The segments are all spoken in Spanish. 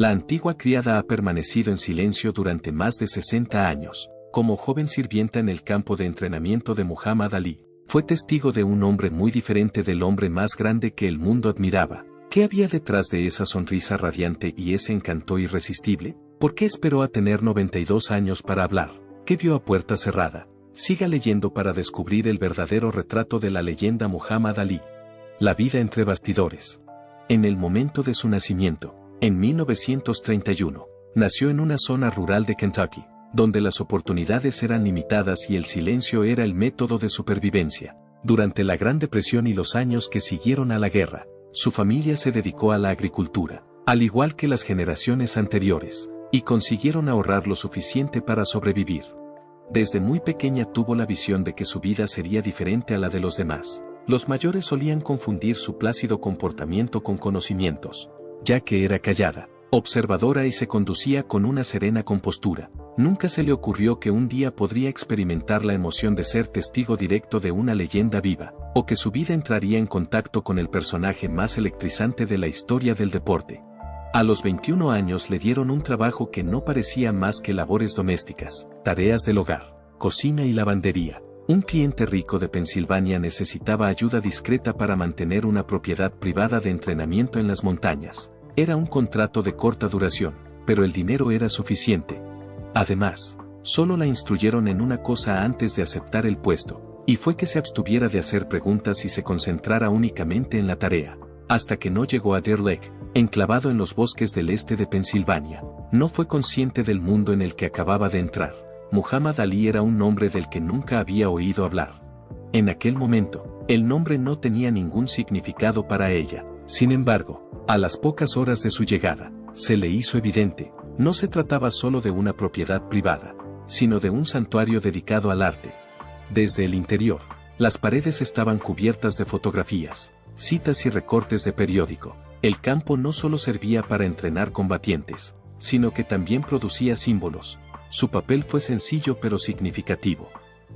La antigua criada ha permanecido en silencio durante más de 60 años. Como joven sirvienta en el campo de entrenamiento de Muhammad Ali, fue testigo de un hombre muy diferente del hombre más grande que el mundo admiraba. ¿Qué había detrás de esa sonrisa radiante y ese encanto irresistible? ¿Por qué esperó a tener 92 años para hablar? ¿Qué vio a puerta cerrada? Siga leyendo para descubrir el verdadero retrato de la leyenda Muhammad Ali. La vida entre bastidores. En el momento de su nacimiento, en 1931, nació en una zona rural de Kentucky, donde las oportunidades eran limitadas y el silencio era el método de supervivencia. Durante la Gran Depresión y los años que siguieron a la guerra, su familia se dedicó a la agricultura, al igual que las generaciones anteriores, y consiguieron ahorrar lo suficiente para sobrevivir. Desde muy pequeña tuvo la visión de que su vida sería diferente a la de los demás. Los mayores solían confundir su plácido comportamiento con conocimientos, ya que era callada, observadora y se conducía con una serena compostura. Nunca se le ocurrió que un día podría experimentar la emoción de ser testigo directo de una leyenda viva, o que su vida entraría en contacto con el personaje más electrizante de la historia del deporte. A los 21 años le dieron un trabajo que no parecía más que labores domésticas, tareas del hogar, cocina y lavandería. Un cliente rico de Pensilvania necesitaba ayuda discreta para mantener una propiedad privada de entrenamiento en las montañas. Era un contrato de corta duración, pero el dinero era suficiente. Además, solo la instruyeron en una cosa antes de aceptar el puesto, y fue que se abstuviera de hacer preguntas y se concentrara únicamente en la tarea. Hasta que no llegó a Deer Lake, enclavado en los bosques del este de Pensilvania, no fue consciente del mundo en el que acababa de entrar. Muhammad Ali era un nombre del que nunca había oído hablar. En aquel momento, el nombre no tenía ningún significado para ella. Sin embargo, a las pocas horas de su llegada, se le hizo evidente, no se trataba solo de una propiedad privada, sino de un santuario dedicado al arte. Desde el interior, las paredes estaban cubiertas de fotografías, citas y recortes de periódico. El campo no solo servía para entrenar combatientes, sino que también producía símbolos. Su papel fue sencillo pero significativo.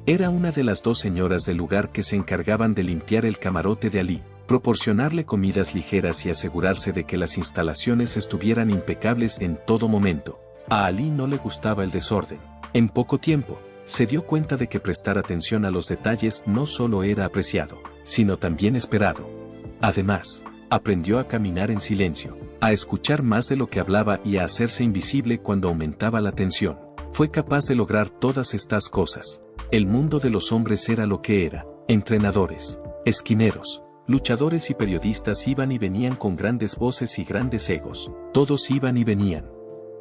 Era una de las dos señoras del lugar que se encargaban de limpiar el camarote de Ali, proporcionarle comidas ligeras y asegurarse de que las instalaciones estuvieran impecables en todo momento. A Ali no le gustaba el desorden. En poco tiempo, se dio cuenta de que prestar atención a los detalles no solo era apreciado, sino también esperado. Además, aprendió a caminar en silencio, a escuchar más de lo que hablaba y a hacerse invisible cuando aumentaba la tensión. Fue capaz de lograr todas estas cosas. El mundo de los hombres era lo que era. Entrenadores, esquineros, luchadores y periodistas iban y venían con grandes voces y grandes egos. Todos iban y venían.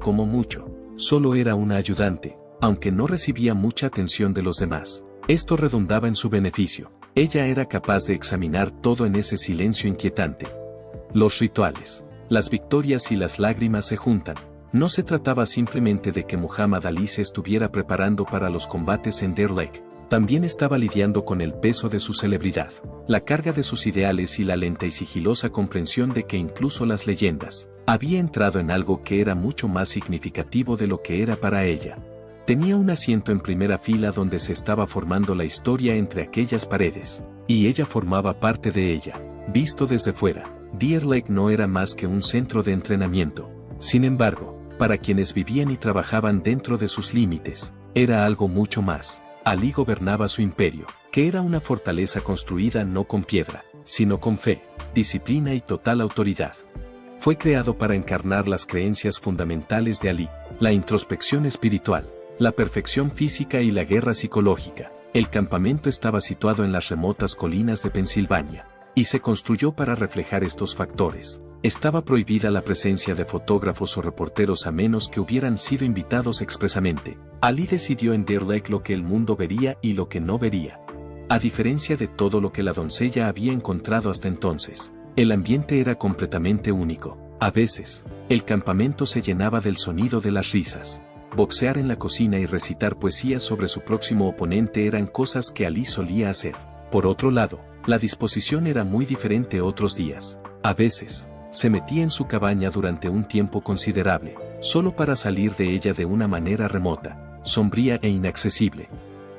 Como mucho, solo era una ayudante, aunque no recibía mucha atención de los demás. Esto redundaba en su beneficio. Ella era capaz de examinar todo en ese silencio inquietante. Los rituales, las victorias y las lágrimas se juntan. No se trataba simplemente de que Muhammad Ali se estuviera preparando para los combates en Deer Lake. También estaba lidiando con el peso de su celebridad, la carga de sus ideales y la lenta y sigilosa comprensión de que incluso las leyendas había entrado en algo que era mucho más significativo de lo que era para ella. Tenía un asiento en primera fila donde se estaba formando la historia entre aquellas paredes, y ella formaba parte de ella. Visto desde fuera, Deer Lake no era más que un centro de entrenamiento. Sin embargo, para quienes vivían y trabajaban dentro de sus límites, era algo mucho más. Ali gobernaba su imperio, que era una fortaleza construida no con piedra, sino con fe, disciplina y total autoridad. Fue creado para encarnar las creencias fundamentales de Ali, la introspección espiritual, la perfección física y la guerra psicológica. El campamento estaba situado en las remotas colinas de Pensilvania, y se construyó para reflejar estos factores. Estaba prohibida la presencia de fotógrafos o reporteros a menos que hubieran sido invitados expresamente. Ali decidió en Deer Lake lo que el mundo vería y lo que no vería. A diferencia de todo lo que la doncella había encontrado hasta entonces, el ambiente era completamente único. A veces, el campamento se llenaba del sonido de las risas. Boxear en la cocina y recitar poesía sobre su próximo oponente eran cosas que Ali solía hacer. Por otro lado, la disposición era muy diferente otros días. A veces, se metía en su cabaña durante un tiempo considerable, solo para salir de ella de una manera remota, sombría e inaccesible.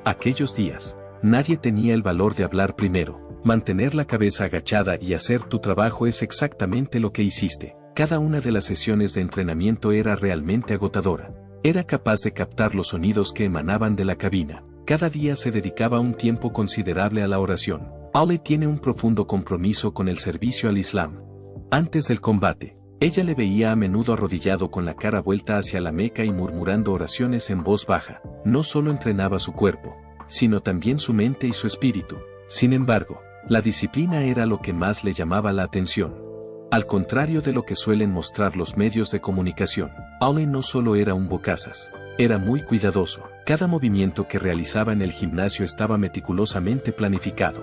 Aquellos días, nadie tenía el valor de hablar primero. Mantener la cabeza agachada y hacer tu trabajo es exactamente lo que hiciste. Cada una de las sesiones de entrenamiento era realmente agotadora. Era capaz de captar los sonidos que emanaban de la cabina. Cada día se dedicaba un tiempo considerable a la oración. Ali tiene un profundo compromiso con el servicio al Islam. Antes del combate, ella le veía a menudo arrodillado con la cara vuelta hacia la Meca y murmurando oraciones en voz baja. No solo entrenaba su cuerpo, sino también su mente y su espíritu. Sin embargo, la disciplina era lo que más le llamaba la atención. Al contrario de lo que suelen mostrar los medios de comunicación, Ali no solo era un bocazas, era muy cuidadoso. Cada movimiento que realizaba en el gimnasio estaba meticulosamente planificado.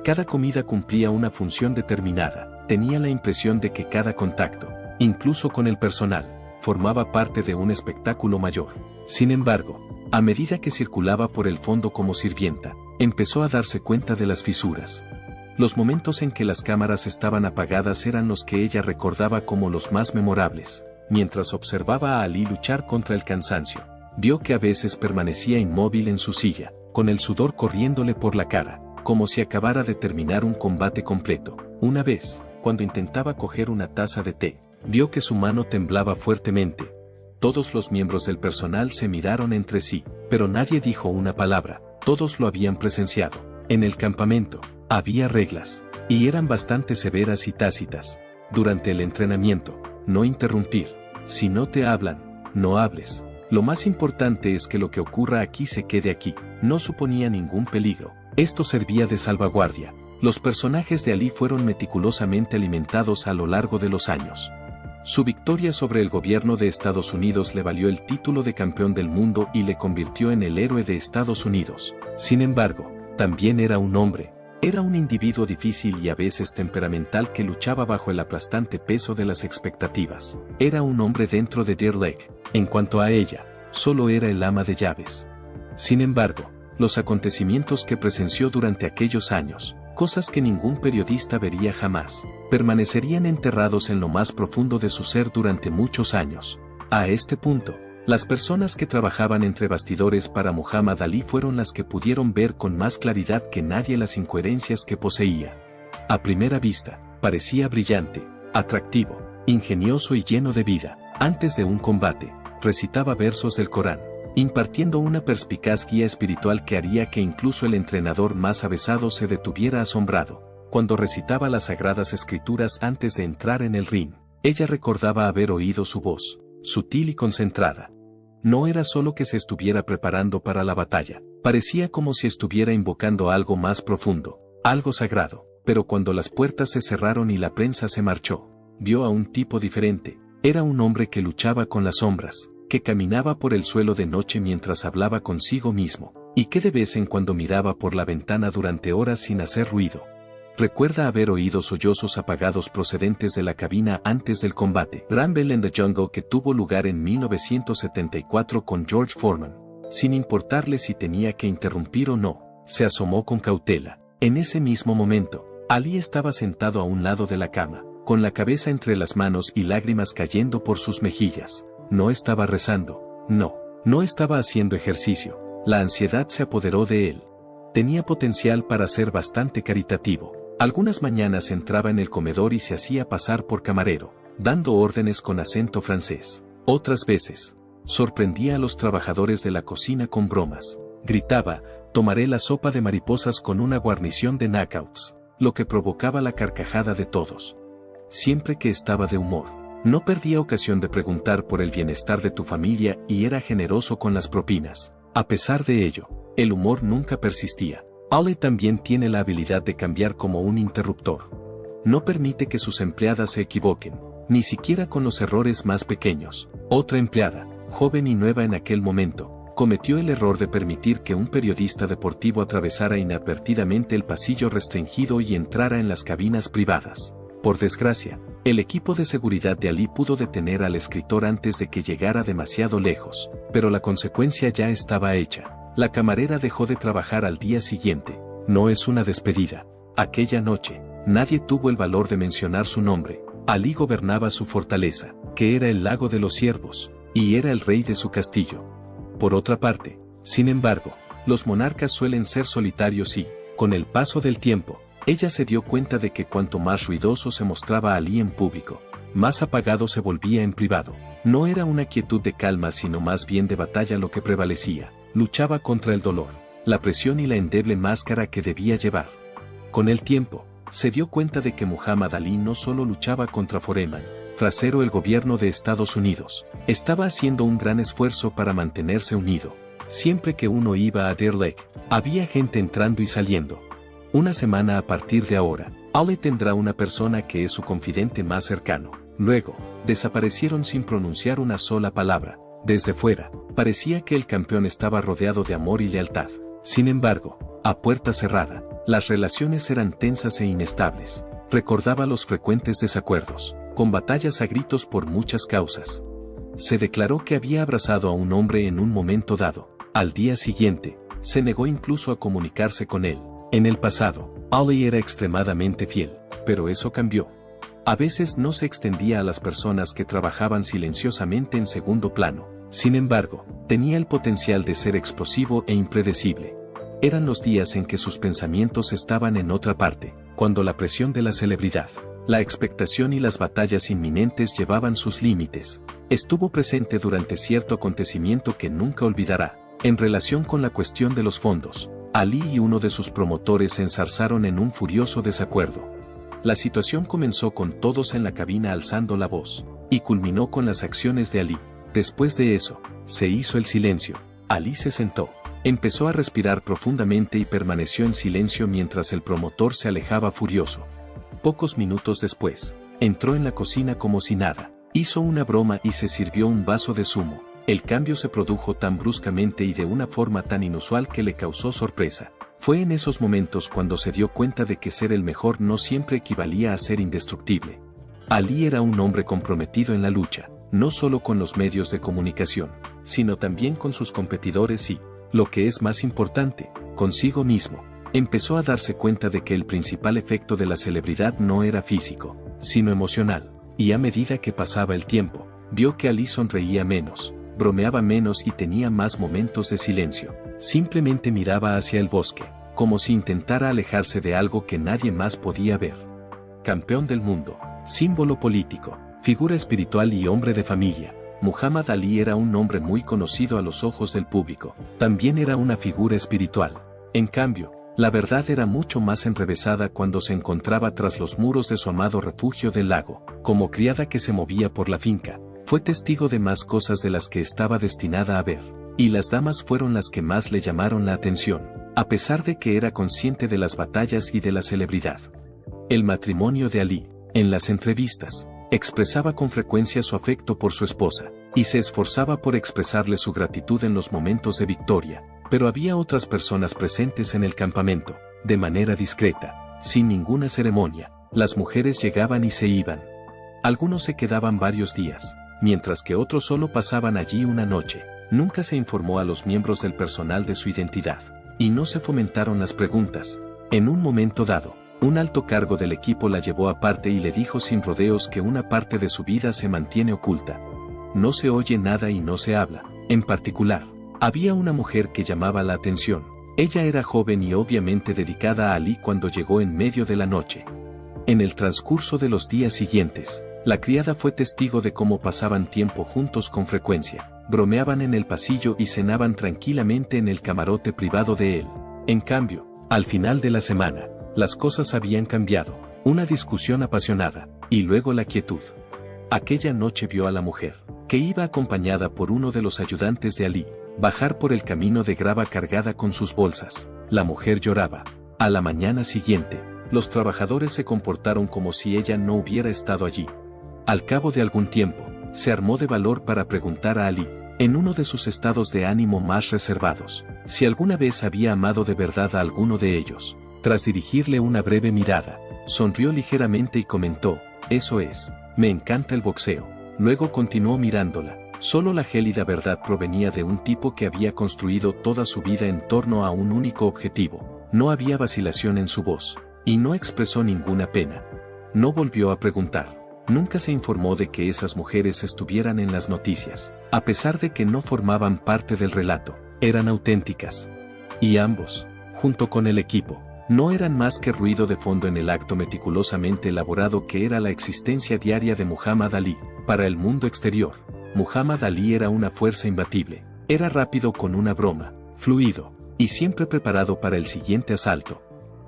Cada comida cumplía una función determinada. Tenía la impresión de que cada contacto, incluso con el personal, formaba parte de un espectáculo mayor. Sin embargo, a medida que circulaba por el fondo como sirvienta, empezó a darse cuenta de las fisuras. Los momentos en que las cámaras estaban apagadas eran los que ella recordaba como los más memorables. Mientras observaba a Ali luchar contra el cansancio, vio que a veces permanecía inmóvil en su silla, con el sudor corriéndole por la cara, como si acabara de terminar un combate completo. Una vez, cuando intentaba coger una taza de té, vio que su mano temblaba fuertemente. Todos los miembros del personal se miraron entre sí, pero nadie dijo una palabra. Todos lo habían presenciado. En el campamento, había reglas, y eran bastante severas y tácitas. Durante el entrenamiento, no interrumpir. Si no te hablan, no hables. Lo más importante es que lo que ocurra aquí se quede aquí. No suponía ningún peligro. Esto servía de salvaguardia. Los personajes de Ali fueron meticulosamente alimentados a lo largo de los años. Su victoria sobre el gobierno de Estados Unidos le valió el título de campeón del mundo y le convirtió en el héroe de Estados Unidos. Sin embargo, también era un hombre. Era un individuo difícil y a veces temperamental que luchaba bajo el aplastante peso de las expectativas. Era un hombre dentro de Deer Lake. En cuanto a ella, solo era el ama de llaves. Sin embargo, los acontecimientos que presenció durante aquellos años, cosas que ningún periodista vería jamás, permanecerían enterrados en lo más profundo de su ser durante muchos años. A este punto, las personas que trabajaban entre bastidores para Muhammad Ali fueron las que pudieron ver con más claridad que nadie las incoherencias que poseía. A primera vista, parecía brillante, atractivo, ingenioso y lleno de vida. Antes de un combate, recitaba versos del Corán, impartiendo una perspicaz guía espiritual que haría que incluso el entrenador más avesado se detuviera asombrado. Cuando recitaba las sagradas escrituras antes de entrar en el ring, ella recordaba haber oído su voz, sutil y concentrada. No era solo que se estuviera preparando para la batalla, parecía como si estuviera invocando algo más profundo, algo sagrado. Pero cuando las puertas se cerraron y la prensa se marchó, vio a un tipo diferente. Era un hombre que luchaba con las sombras, que caminaba por el suelo de noche mientras hablaba consigo mismo, y que de vez en cuando miraba por la ventana durante horas sin hacer ruido. Recuerda haber oído sollozos apagados procedentes de la cabina antes del combate Rumble in the Jungle que tuvo lugar en 1974 con George Foreman. Sin importarle si tenía que interrumpir o no, se asomó con cautela. En ese mismo momento, Ali estaba sentado a un lado de la cama, con la cabeza entre las manos y lágrimas cayendo por sus mejillas. No estaba rezando, no estaba haciendo ejercicio. La ansiedad se apoderó de él. Tenía potencial para ser bastante caritativo. Algunas mañanas entraba en el comedor y se hacía pasar por camarero, dando órdenes con acento francés. Otras veces, sorprendía a los trabajadores de la cocina con bromas. Gritaba, tomaré la sopa de mariposas con una guarnición de knockouts, lo que provocaba la carcajada de todos. Siempre que estaba de humor, no perdía ocasión de preguntar por el bienestar de tu familia y era generoso con las propinas. A pesar de ello, el humor nunca persistía. Ali también tiene la habilidad de cambiar como un interruptor. No permite que sus empleadas se equivoquen, ni siquiera con los errores más pequeños. Otra empleada, joven y nueva en aquel momento, cometió el error de permitir que un periodista deportivo atravesara inadvertidamente el pasillo restringido y entrara en las cabinas privadas. Por desgracia, el equipo de seguridad de Ali pudo detener al escritor antes de que llegara demasiado lejos, pero la consecuencia ya estaba hecha. La camarera dejó de trabajar al día siguiente. No es una despedida. Aquella noche, nadie tuvo el valor de mencionar su nombre. Ali gobernaba su fortaleza, que era el lago de los ciervos, y era el rey de su castillo. Por otra parte, sin embargo, los monarcas suelen ser solitarios y, con el paso del tiempo, ella se dio cuenta de que cuanto más ruidoso se mostraba Ali en público, más apagado se volvía en privado. No era una quietud de calma sino más bien de batalla lo que prevalecía. Luchaba contra el dolor, la presión y la endeble máscara que debía llevar. Con el tiempo, se dio cuenta de que Muhammad Ali no solo luchaba contra Foreman, trasero el gobierno de Estados Unidos, estaba haciendo un gran esfuerzo para mantenerse unido. Siempre que uno iba a Deer Lake, había gente entrando y saliendo. Una semana a partir de ahora, Ali tendrá una persona que es su confidente más cercano. Luego, desaparecieron sin pronunciar una sola palabra. Desde fuera, parecía que el campeón estaba rodeado de amor y lealtad. Sin embargo, a puerta cerrada, las relaciones eran tensas e inestables. Recordaba los frecuentes desacuerdos, con batallas a gritos por muchas causas. Se declaró que había abrazado a un hombre en un momento dado. Al día siguiente, se negó incluso a comunicarse con él. En el pasado, Ali era extremadamente fiel, pero eso cambió. A veces no se extendía a las personas que trabajaban silenciosamente en segundo plano. Sin embargo, tenía el potencial de ser explosivo e impredecible. Eran los días en que sus pensamientos estaban en otra parte, cuando la presión de la celebridad, la expectación y las batallas inminentes llevaban sus límites. Estuvo presente durante cierto acontecimiento que nunca olvidará. En relación con la cuestión de los fondos, Ali y uno de sus promotores se enzarzaron en un furioso desacuerdo. La situación comenzó con todos en la cabina alzando la voz, y culminó con las acciones de Ali. Después de eso, se hizo el silencio. Ali se sentó, empezó a respirar profundamente y permaneció en silencio mientras el promotor se alejaba furioso. Pocos minutos después, entró en la cocina como si nada, hizo una broma y se sirvió un vaso de zumo. El cambio se produjo tan bruscamente y de una forma tan inusual que le causó sorpresa. Fue en esos momentos cuando se dio cuenta de que ser el mejor no siempre equivalía a ser indestructible. Ali era un hombre comprometido en la lucha, no solo con los medios de comunicación, sino también con sus competidores y, lo que es más importante, consigo mismo. Empezó a darse cuenta de que el principal efecto de la celebridad no era físico, sino emocional, y a medida que pasaba el tiempo, vio que Ali sonreía menos, bromeaba menos y tenía más momentos de silencio. Simplemente miraba hacia el bosque, como si intentara alejarse de algo que nadie más podía ver. Campeón del mundo, símbolo político, figura espiritual y hombre de familia, Muhammad Ali era un hombre muy conocido a los ojos del público. También era una figura espiritual. En cambio, la verdad era mucho más enrevesada cuando se encontraba tras los muros de su amado refugio del lago, como criada que se movía por la finca. Fue testigo de más cosas de las que estaba destinada a ver, y las damas fueron las que más le llamaron la atención, a pesar de que era consciente de las batallas y de la celebridad. El matrimonio de Ali, en las entrevistas, expresaba con frecuencia su afecto por su esposa, y se esforzaba por expresarle su gratitud en los momentos de victoria, pero había otras personas presentes en el campamento, de manera discreta, sin ninguna ceremonia. Las mujeres llegaban y se iban. Algunos se quedaban varios días, mientras que otros solo pasaban allí una noche. Nunca se informó a los miembros del personal de su identidad, y no se fomentaron las preguntas. En un momento dado, un alto cargo del equipo la llevó aparte y le dijo sin rodeos que una parte de su vida se mantiene oculta. No se oye nada y no se habla. En particular, había una mujer que llamaba la atención. Ella era joven y obviamente dedicada a Ali cuando llegó en medio de la noche. En el transcurso de los días siguientes, la criada fue testigo de cómo pasaban tiempo juntos con frecuencia, bromeaban en el pasillo y cenaban tranquilamente en el camarote privado de él. En cambio, al final de la semana, las cosas habían cambiado, una discusión apasionada, y luego la quietud. Aquella noche vio a la mujer, que iba acompañada por uno de los ayudantes de Ali, bajar por el camino de grava cargada con sus bolsas. La mujer lloraba. A la mañana siguiente, los trabajadores se comportaron como si ella no hubiera estado allí. Al cabo de algún tiempo, se armó de valor para preguntar a Ali, en uno de sus estados de ánimo más reservados, si alguna vez había amado de verdad a alguno de ellos. Tras dirigirle una breve mirada, sonrió ligeramente y comentó, «Eso es, me encanta el boxeo». Luego continuó mirándola. Solo la gélida verdad provenía de un tipo que había construido toda su vida en torno a un único objetivo. No había vacilación en su voz, y no expresó ninguna pena. No volvió a preguntar. Nunca se informó de que esas mujeres estuvieran en las noticias, a pesar de que no formaban parte del relato, eran auténticas. Y ambos, junto con el equipo, no eran más que ruido de fondo en el acto meticulosamente elaborado que era la existencia diaria de Muhammad Ali. Para el mundo exterior, Muhammad Ali era una fuerza imbatible, era rápido con una broma, fluido, y siempre preparado para el siguiente asalto.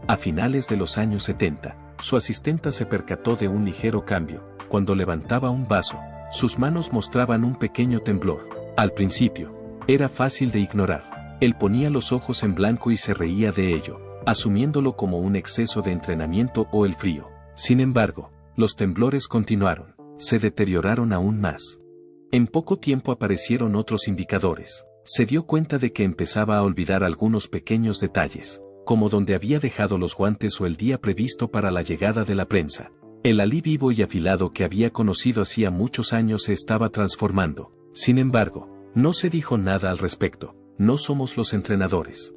A finales de los años 70, su asistenta se percató de un ligero cambio. Cuando levantaba un vaso, sus manos mostraban un pequeño temblor. Al principio, era fácil de ignorar. Él ponía los ojos en blanco y se reía de ello, asumiéndolo como un exceso de entrenamiento o el frío. Sin embargo, los temblores continuaron, se deterioraron aún más. En poco tiempo aparecieron otros indicadores. Se dio cuenta de que empezaba a olvidar algunos pequeños detalles, como dónde había dejado los guantes o el día previsto para la llegada de la prensa. El Ali vivo y afilado que había conocido hacía muchos años se estaba transformando. Sin embargo, no se dijo nada al respecto. No somos los entrenadores.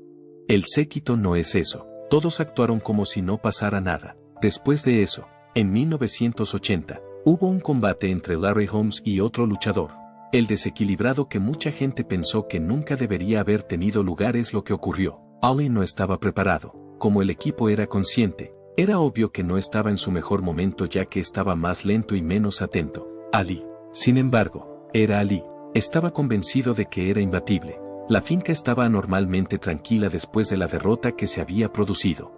El séquito no es eso. Todos actuaron como si no pasara nada. Después de eso, en 1980, hubo un combate entre Larry Holmes y otro luchador. El desequilibrado que mucha gente pensó que nunca debería haber tenido lugar es lo que ocurrió. Ali no estaba preparado. Como el equipo era consciente, era obvio que no estaba en su mejor momento ya que estaba más lento y menos atento. Ali, sin embargo, era Ali. Estaba convencido de que era imbatible. La finca estaba anormalmente tranquila después de la derrota que se había producido.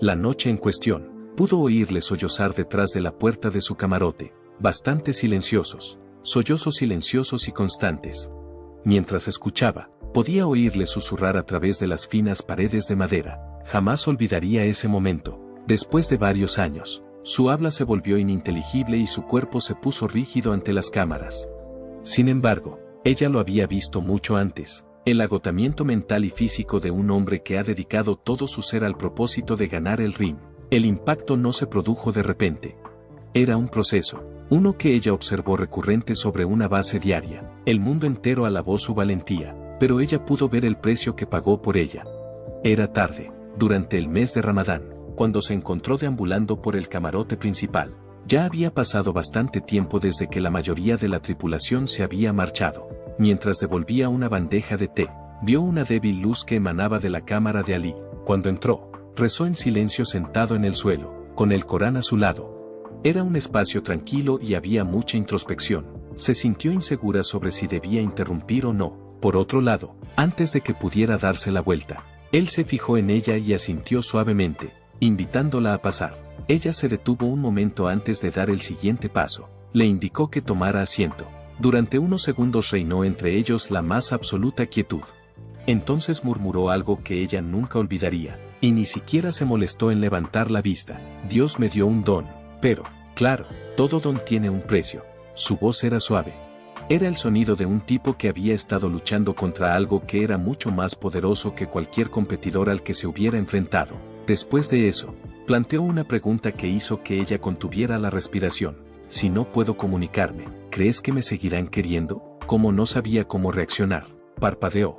La noche en cuestión, pudo oírle sollozar detrás de la puerta de su camarote, bastante silenciosos, sollozos silenciosos y constantes. Mientras escuchaba, podía oírle susurrar a través de las finas paredes de madera. Jamás olvidaría ese momento. Después de varios años, su habla se volvió ininteligible y su cuerpo se puso rígido ante las cámaras. Sin embargo, ella lo había visto mucho antes. El agotamiento mental y físico de un hombre que ha dedicado todo su ser al propósito de ganar el ring. El impacto no se produjo de repente. Era un proceso, uno que ella observó recurrente sobre una base diaria. El mundo entero alabó su valentía, pero ella pudo ver el precio que pagó por ella. Era tarde, durante el mes de Ramadán, cuando se encontró deambulando por el camarote principal. Ya había pasado bastante tiempo desde que la mayoría de la tripulación se había marchado. Mientras devolvía una bandeja de té, vio una débil luz que emanaba de la cámara de Ali. Cuando entró, rezó en silencio sentado en el suelo, con el Corán a su lado. Era un espacio tranquilo y había mucha introspección. Se sintió insegura sobre si debía interrumpir o no. Por otro lado, antes de que pudiera darse la vuelta, él se fijó en ella y asintió suavemente, invitándola a pasar. Ella se detuvo un momento antes de dar el siguiente paso. Le indicó que tomara asiento. Durante unos segundos reinó entre ellos la más absoluta quietud. Entonces murmuró algo que ella nunca olvidaría, y ni siquiera se molestó en levantar la vista. Dios me dio un don, pero, claro, todo don tiene un precio. Su voz era suave. Era el sonido de un tipo que había estado luchando contra algo que era mucho más poderoso que cualquier competidor al que se hubiera enfrentado. Después de eso, planteó una pregunta que hizo que ella contuviera la respiración. Si no puedo comunicarme, ¿crees que me seguirán queriendo? Como no sabía cómo reaccionar, parpadeó.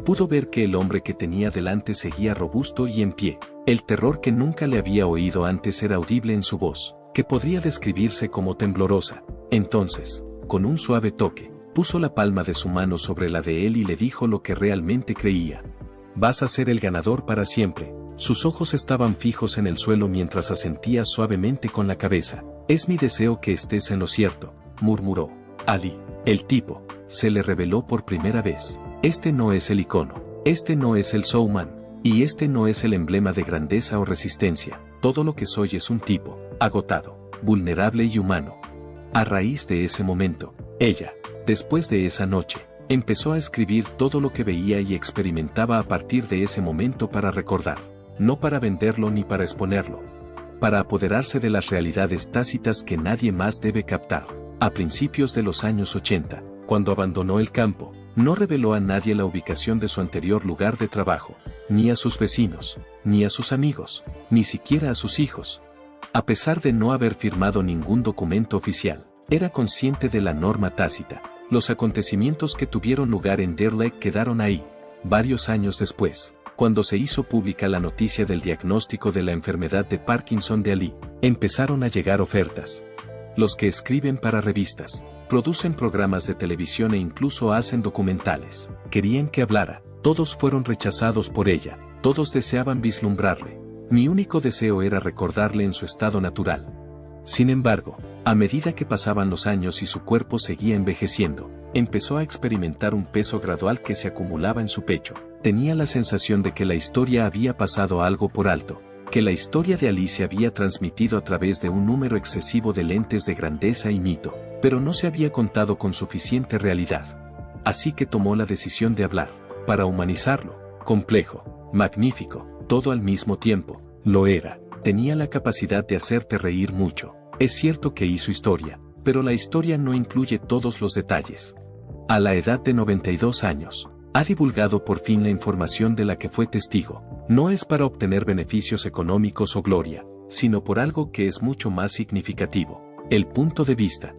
Pudo ver que el hombre que tenía delante seguía robusto y en pie. El terror que nunca le había oído antes era audible en su voz, que podría describirse como temblorosa. Entonces, con un suave toque, puso la palma de su mano sobre la de él y le dijo lo que realmente creía. Vas a ser el ganador para siempre. Sus ojos estaban fijos en el suelo mientras asentía suavemente con la cabeza. Es mi deseo que estés en lo cierto, murmuró. Ali, el tipo, se le reveló por primera vez. Este no es el icono, este no es el showman, y este no es el emblema de grandeza o resistencia. Todo lo que soy es un tipo, agotado, vulnerable y humano. A raíz de ese momento, ella, después de esa noche, empezó a escribir todo lo que veía y experimentaba a partir de ese momento para recordar. No para venderlo ni para exponerlo. Para apoderarse de las realidades tácitas que nadie más debe captar. A principios de los años 80, cuando abandonó el campo, no reveló a nadie la ubicación de su anterior lugar de trabajo, ni a sus vecinos, ni a sus amigos, ni siquiera a sus hijos. A pesar de no haber firmado ningún documento oficial, era consciente de la norma tácita. Los acontecimientos que tuvieron lugar en Deer Lake quedaron ahí. Varios años después, cuando se hizo pública la noticia del diagnóstico de la enfermedad de Parkinson de Ali, empezaron a llegar ofertas. Los que escriben para revistas, producen programas de televisión e incluso hacen documentales, querían que hablara. Todos fueron rechazados por ella, todos deseaban vislumbrarle. Mi único deseo era recordarle en su estado natural. Sin embargo, a medida que pasaban los años y su cuerpo seguía envejeciendo, empezó a experimentar un peso gradual que se acumulaba en su pecho. Tenía la sensación de que la historia había pasado algo por alto, que la historia de Ali se había transmitido a través de un número excesivo de lentes de grandeza y mito, pero no se había contado con suficiente realidad. Así que tomó la decisión de hablar, para humanizarlo. Complejo, magnífico, todo al mismo tiempo, lo era. Tenía la capacidad de hacerte reír mucho. Es cierto que hizo historia, pero la historia no incluye todos los detalles. A la edad de 92 años, ha divulgado por fin la información de la que fue testigo. No es para obtener beneficios económicos o gloria, sino por algo que es mucho más significativo: el punto de vista.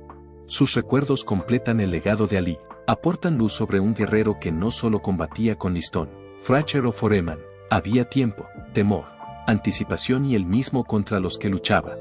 Sus recuerdos completan el legado de Ali, aportan luz sobre un guerrero que no solo combatía con listón, Fracture o Foreman. Había tiempo, temor, anticipación y él mismo contra los que luchaba.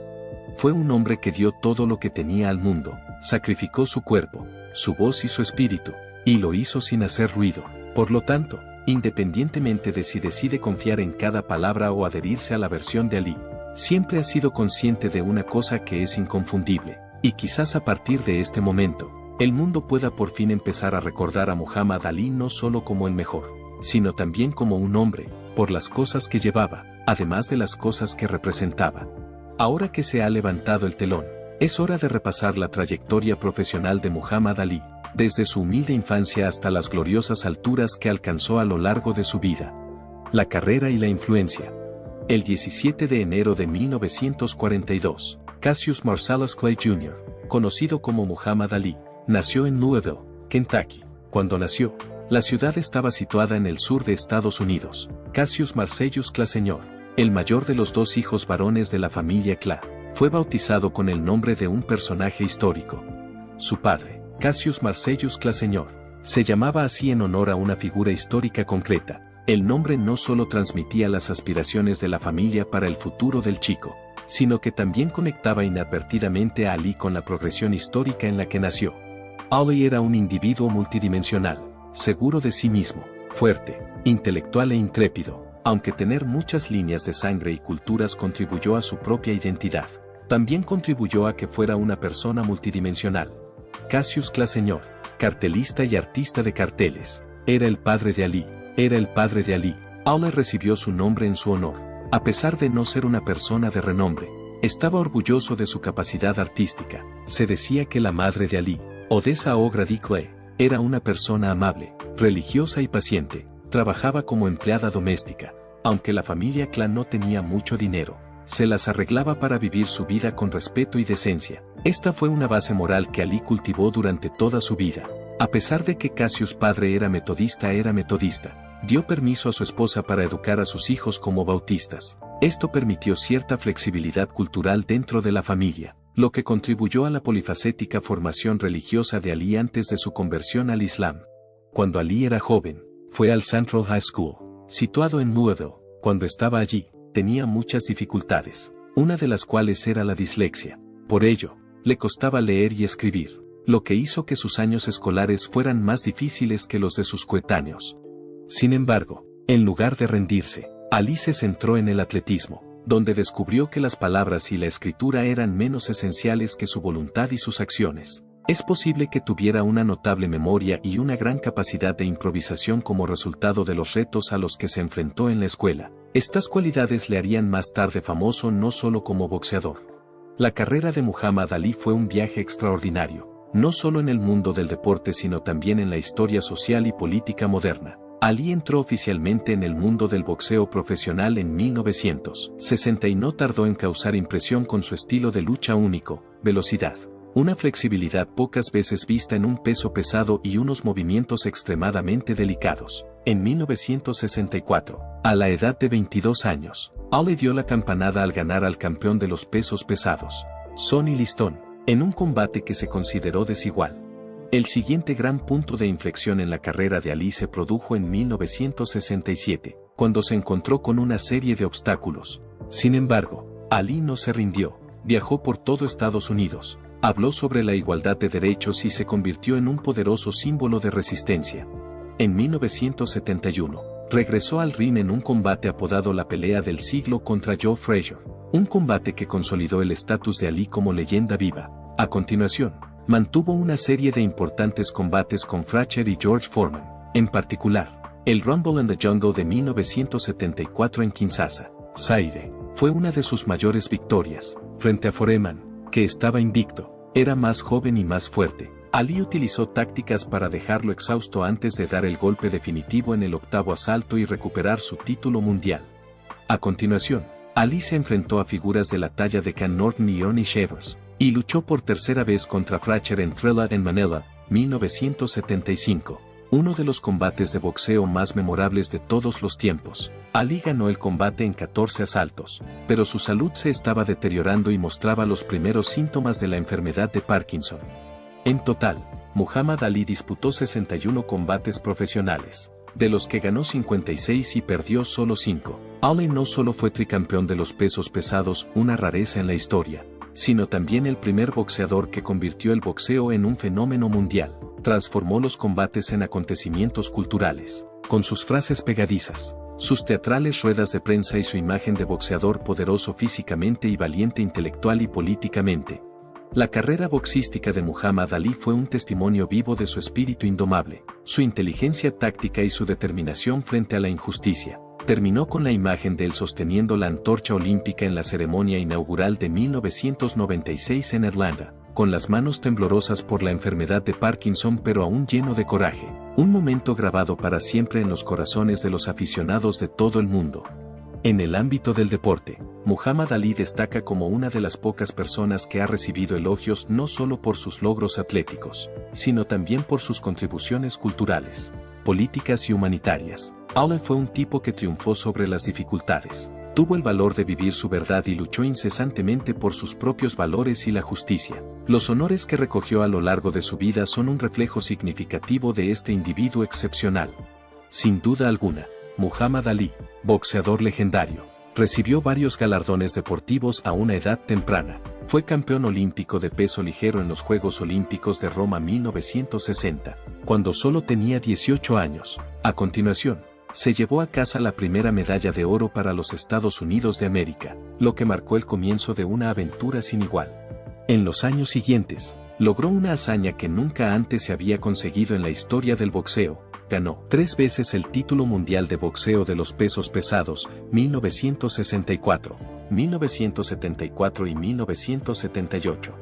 Fue un hombre que dio todo lo que tenía al mundo, sacrificó su cuerpo, su voz y su espíritu, y lo hizo sin hacer ruido. Por lo tanto, independientemente de si decide confiar en cada palabra o adherirse a la versión de Ali, siempre ha sido consciente de una cosa que es inconfundible, y quizás a partir de este momento, el mundo pueda por fin empezar a recordar a Muhammad Ali no solo como el mejor, sino también como un hombre, por las cosas que llevaba, además de las cosas que representaba. Ahora que se ha levantado el telón, es hora de repasar la trayectoria profesional de Muhammad Ali, desde su humilde infancia hasta las gloriosas alturas que alcanzó a lo largo de su vida. La carrera y la influencia. El 17 de enero de 1942, Cassius Marcellus Clay Jr., conocido como Muhammad Ali, nació en Louisville, Kentucky. Cuando nació, la ciudad estaba situada en el sur de Estados Unidos. Cassius Marcellus Clay Sr., el mayor de los dos hijos varones de la familia Clay, fue bautizado con el nombre de un personaje histórico. Su padre, Cassius Marcellus Clay Sr., se llamaba así en honor a una figura histórica concreta. El nombre no solo transmitía las aspiraciones de la familia para el futuro del chico, sino que también conectaba inadvertidamente a Ali con la progresión histórica en la que nació. Ali era un individuo multidimensional, seguro de sí mismo, fuerte, intelectual e intrépido, aunque tener muchas líneas de sangre y culturas contribuyó a su propia identidad. También contribuyó a que fuera una persona multidimensional. Cassius Clay Sr., cartelista y artista de carteles, era el padre de Ali. Ali recibió su nombre en su honor. A pesar de no ser una persona de renombre, estaba orgulloso de su capacidad artística. Se decía que la madre de Ali, Odessa O'Grady Clay, era una persona amable, religiosa y paciente. Trabajaba como empleada doméstica. Aunque la familia Clay no tenía mucho dinero, se las arreglaba para vivir su vida con respeto y decencia. Esta fue una base moral que Ali cultivó durante toda su vida. A pesar de que Cassius padre era metodista, dio permiso a su esposa para educar a sus hijos como bautistas. Esto permitió cierta flexibilidad cultural dentro de la familia, lo que contribuyó a la polifacética formación religiosa de Ali antes de su conversión al Islam. Cuando Ali era joven, fue al Central High School, situado en Louisville. Cuando estaba allí, tenía muchas dificultades, una de las cuales era la dislexia. Por ello, le costaba leer y escribir, lo que hizo que sus años escolares fueran más difíciles que los de sus coetáneos. Sin embargo, en lugar de rendirse, Ali se centró en el atletismo, donde descubrió que las palabras y la escritura eran menos esenciales que su voluntad y sus acciones. Es posible que tuviera una notable memoria y una gran capacidad de improvisación como resultado de los retos a los que se enfrentó en la escuela. Estas cualidades le harían más tarde famoso no solo como boxeador. La carrera de Muhammad Ali fue un viaje extraordinario, no solo en el mundo del deporte sino también en la historia social y política moderna. Ali entró oficialmente en el mundo del boxeo profesional en 1960 y no tardó en causar impresión con su estilo de lucha único, velocidad, una flexibilidad pocas veces vista en un peso pesado y unos movimientos extremadamente delicados. En 1964, a la edad de 22 años, Ali dio la campanada al ganar al campeón de los pesos pesados, Sonny Liston, en un combate que se consideró desigual. El siguiente gran punto de inflexión en la carrera de Ali se produjo en 1967, cuando se encontró con una serie de obstáculos. Sin embargo, Ali no se rindió, viajó por todo Estados Unidos, habló sobre la igualdad de derechos y se convirtió en un poderoso símbolo de resistencia. En 1971, regresó al ring en un combate apodado la pelea del siglo contra Joe Frazier, un combate que consolidó el estatus de Ali como leyenda viva. A continuación, mantuvo una serie de importantes combates con Frazier y George Foreman, en particular, el Rumble in the Jungle de 1974 en Kinshasa, Zaire, fue una de sus mayores victorias, frente a Foreman, que estaba invicto, era más joven y más fuerte. Ali utilizó tácticas para dejarlo exhausto antes de dar el golpe definitivo en el octavo asalto y recuperar su título mundial. A continuación, Ali se enfrentó a figuras de la talla de Ken Norton y Ernie Shavers, y luchó por tercera vez contra Frazier en Thrilla en Manila, 1975, uno de los combates de boxeo más memorables de todos los tiempos. Ali ganó el combate en 14 asaltos, pero su salud se estaba deteriorando y mostraba los primeros síntomas de la enfermedad de Parkinson. En total, Muhammad Ali disputó 61 combates profesionales, de los que ganó 56 y perdió solo 5. Ali no solo fue tricampeón de los pesos pesados, una rareza en la historia, sino también el primer boxeador que convirtió el boxeo en un fenómeno mundial. Transformó los combates en acontecimientos culturales, con sus frases pegadizas, sus teatrales ruedas de prensa y su imagen de boxeador poderoso físicamente y valiente intelectual y políticamente. La carrera boxística de Muhammad Ali fue un testimonio vivo de su espíritu indomable, su inteligencia táctica y su determinación frente a la injusticia. Terminó con la imagen de él sosteniendo la antorcha olímpica en la ceremonia inaugural de 1996 en Atlanta, con las manos temblorosas por la enfermedad de Parkinson pero aún lleno de coraje, un momento grabado para siempre en los corazones de los aficionados de todo el mundo. En el ámbito del deporte, Muhammad Ali destaca como una de las pocas personas que ha recibido elogios no solo por sus logros atléticos, sino también por sus contribuciones culturales, políticas y humanitarias. Ali fue un tipo que triunfó sobre las dificultades, tuvo el valor de vivir su verdad y luchó incesantemente por sus propios valores y la justicia. Los honores que recogió a lo largo de su vida son un reflejo significativo de este individuo excepcional. Sin duda alguna, Muhammad Ali, boxeador legendario, recibió varios galardones deportivos a una edad temprana. Fue campeón olímpico de peso ligero en los Juegos Olímpicos de Roma 1960, cuando solo tenía 18 años. A continuación, se llevó a casa la primera medalla de oro para los Estados Unidos de América, lo que marcó el comienzo de una aventura sin igual. En los años siguientes, logró una hazaña que nunca antes se había conseguido en la historia del boxeo. Ganó 3 veces el título mundial de boxeo de los pesos pesados, 1964, 1974 y 1978.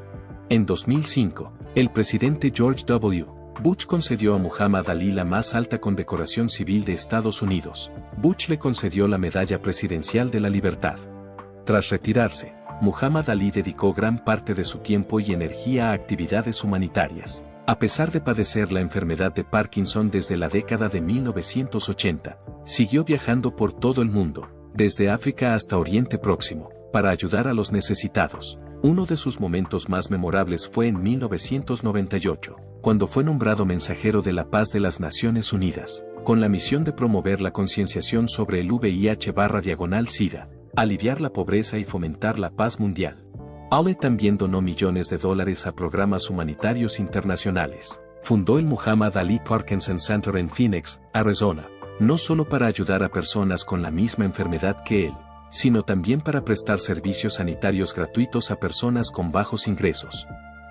En 2005, el presidente George W. Bush concedió a Muhammad Ali la más alta condecoración civil de Estados Unidos. Bush le concedió la Medalla Presidencial de la Libertad. Tras retirarse, Muhammad Ali dedicó gran parte de su tiempo y energía a actividades humanitarias. A pesar de padecer la enfermedad de Parkinson desde la década de 1980, siguió viajando por todo el mundo, desde África hasta Oriente Próximo, para ayudar a los necesitados. Uno de sus momentos más memorables fue en 1998, cuando fue nombrado mensajero de la paz de las Naciones Unidas, con la misión de promover la concienciación sobre el VIH/SIDA, aliviar la pobreza y fomentar la paz mundial. Ali también donó millones de dólares a programas humanitarios internacionales. Fundó el Muhammad Ali Parkinson Center en Phoenix, Arizona, no solo para ayudar a personas con la misma enfermedad que él, sino también para prestar servicios sanitarios gratuitos a personas con bajos ingresos.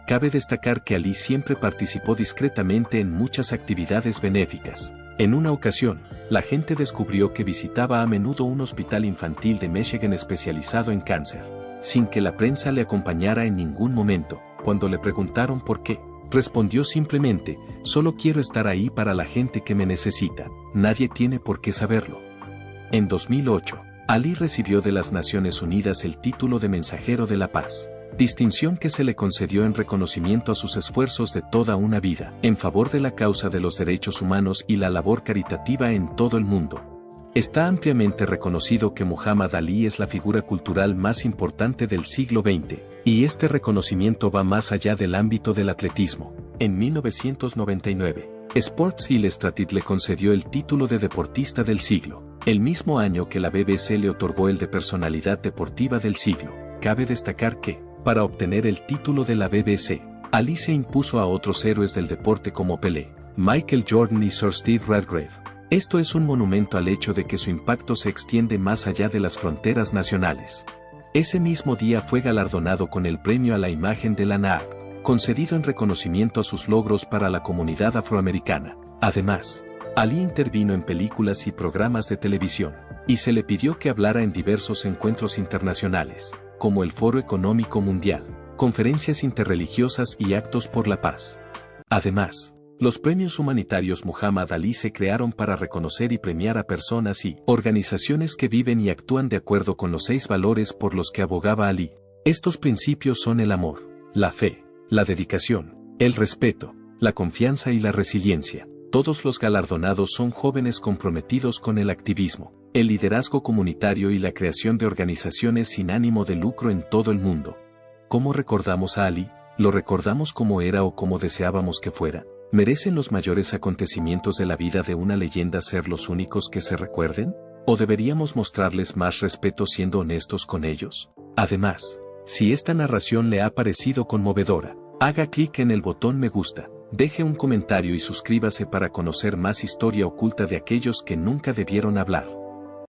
Cabe destacar que Ali siempre participó discretamente en muchas actividades benéficas. En una ocasión, la gente descubrió que visitaba a menudo un hospital infantil de Michigan especializado en cáncer, sin que la prensa le acompañara en ningún momento. Cuando le preguntaron por qué, respondió simplemente: solo quiero estar ahí para la gente que me necesita, nadie tiene por qué saberlo. En 2008, Ali recibió de las Naciones Unidas el título de Mensajero de la Paz, distinción que se le concedió en reconocimiento a sus esfuerzos de toda una vida en favor de la causa de los derechos humanos y la labor caritativa en todo el mundo. Está ampliamente reconocido que Muhammad Ali es la figura cultural más importante del siglo XX, y este reconocimiento va más allá del ámbito del atletismo. En 1999, Sports Illustrated le concedió el título de Deportista del Siglo, el mismo año que la BBC le otorgó el de Personalidad Deportiva del Siglo. Cabe destacar que, para obtener el título de la BBC, Ali se impuso a otros héroes del deporte como Pelé, Michael Jordan y Sir Steve Redgrave. Esto es un monumento al hecho de que su impacto se extiende más allá de las fronteras nacionales. Ese mismo día fue galardonado con el Premio a la Imagen de la NAAC, concedido en reconocimiento a sus logros para la comunidad afroamericana. Además, Ali intervino en películas y programas de televisión, y se le pidió que hablara en diversos encuentros internacionales, como el Foro Económico Mundial, conferencias interreligiosas y actos por la paz. Además, los premios humanitarios Muhammad Ali se crearon para reconocer y premiar a personas y organizaciones que viven y actúan de acuerdo con los 6 valores por los que abogaba Ali. Estos principios son el amor, la fe, la dedicación, el respeto, la confianza y la resiliencia. Todos los galardonados son jóvenes comprometidos con el activismo, el liderazgo comunitario y la creación de organizaciones sin ánimo de lucro en todo el mundo. ¿Cómo recordamos a Ali? ¿Lo recordamos como era o como deseábamos que fuera? ¿Merecen los mayores acontecimientos de la vida de una leyenda ser los únicos que se recuerden? ¿O deberíamos mostrarles más respeto siendo honestos con ellos? Además, si esta narración le ha parecido conmovedora, haga clic en el botón me gusta, deje un comentario y suscríbase para conocer más historia oculta de aquellos que nunca debieron hablar.